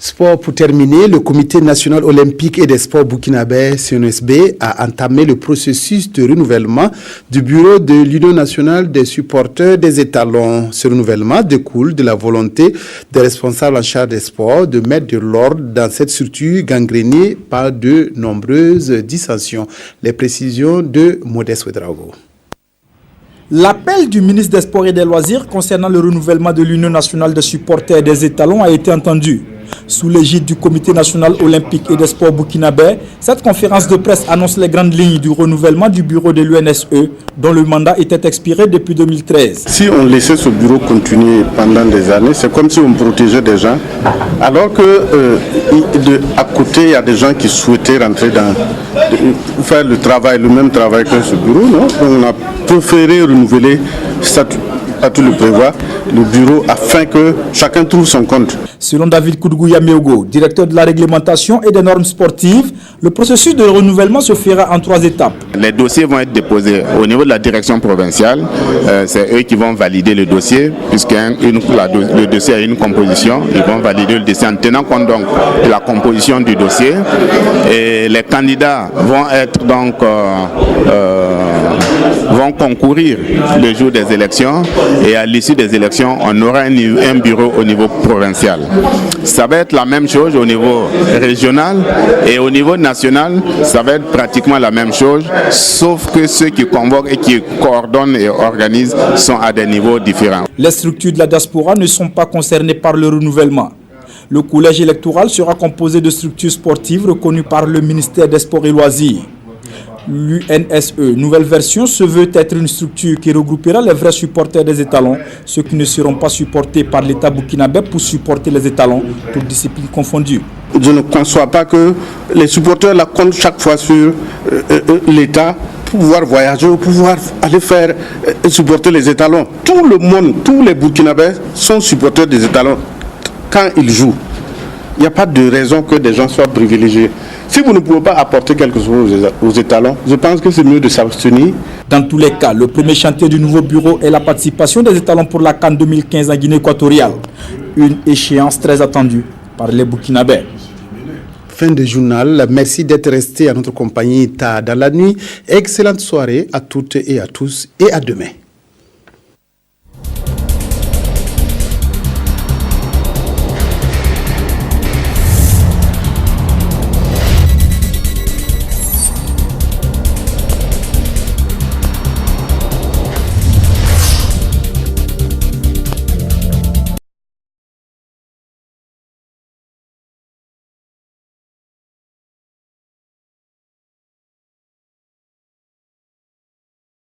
Sport pour terminer, le Comité national olympique et des sports burkinabé, CNSB, a entamé le processus de renouvellement du bureau de l'Union nationale des supporters des étalons. Ce renouvellement découle de la volonté des responsables en charge des sports de mettre de l'ordre dans cette structure gangrénée par de nombreuses dissensions. Les précisions de Modeste Ouedraogo. L'appel du ministre des Sports et des Loisirs concernant le renouvellement de l'Union nationale des supporters des étalons a été entendu. Sous l'égide du Comité national olympique et des sports burkinabé, cette conférence de presse annonce les grandes lignes du renouvellement du bureau de l'UNSE, dont le mandat était expiré depuis 2013. Si on laissait ce bureau continuer pendant des années, c'est comme si on protégeait des gens, alors que à côté, il y a des gens qui souhaitaient rentrer faire le même travail que ce bureau. Non? Donc on a préféré renouveler tout le prévoir, le bureau, afin que chacun trouve son compte. Selon David Koudgouya Meogo, directeur de la réglementation et des normes sportives, le processus de renouvellement se fera en 3 étapes. Les dossiers vont être déposés au niveau de la direction provinciale. C'est eux qui vont valider le dossier, puisque le dossier a une composition. Ils vont valider le dossier en tenant compte donc de la composition du dossier. Et les candidats vont être donc vont concourir le jour des élections, et à l'issue des élections, on aura un bureau au niveau provincial. Ça va être la même chose au niveau régional, et au niveau national, ça va être pratiquement la même chose, sauf que ceux qui convoquent et qui coordonnent et organisent sont à des niveaux différents. Les structures de la diaspora ne sont pas concernées par le renouvellement. Le collège électoral sera composé de structures sportives reconnues par le ministère des Sports et Loisirs. L'UNSE, nouvelle version, se veut être une structure qui regroupera les vrais supporters des étalons, ceux qui ne seront pas supportés par l'État burkinabé pour supporter les étalons, toutes disciplines confondues. Je ne conçois pas que les supporters la comptent chaque fois sur l'État pour pouvoir voyager ou pouvoir aller faire supporter les étalons. Tout le monde, tous les Burkinabés sont supporters des étalons quand ils jouent. Il n'y a pas de raison que des gens soient privilégiés. Si vous ne pouvez pas apporter quelque chose aux étalons, je pense que c'est mieux de s'abstenir. Dans tous les cas, le premier chantier du nouveau bureau est la participation des étalons pour la CAN 2015 en Guinée équatoriale. Une échéance très attendue par les Burkinabés. Fin de journal. Merci d'être resté à notre compagnie tard dans la nuit. Excellente soirée à toutes et à tous et à demain.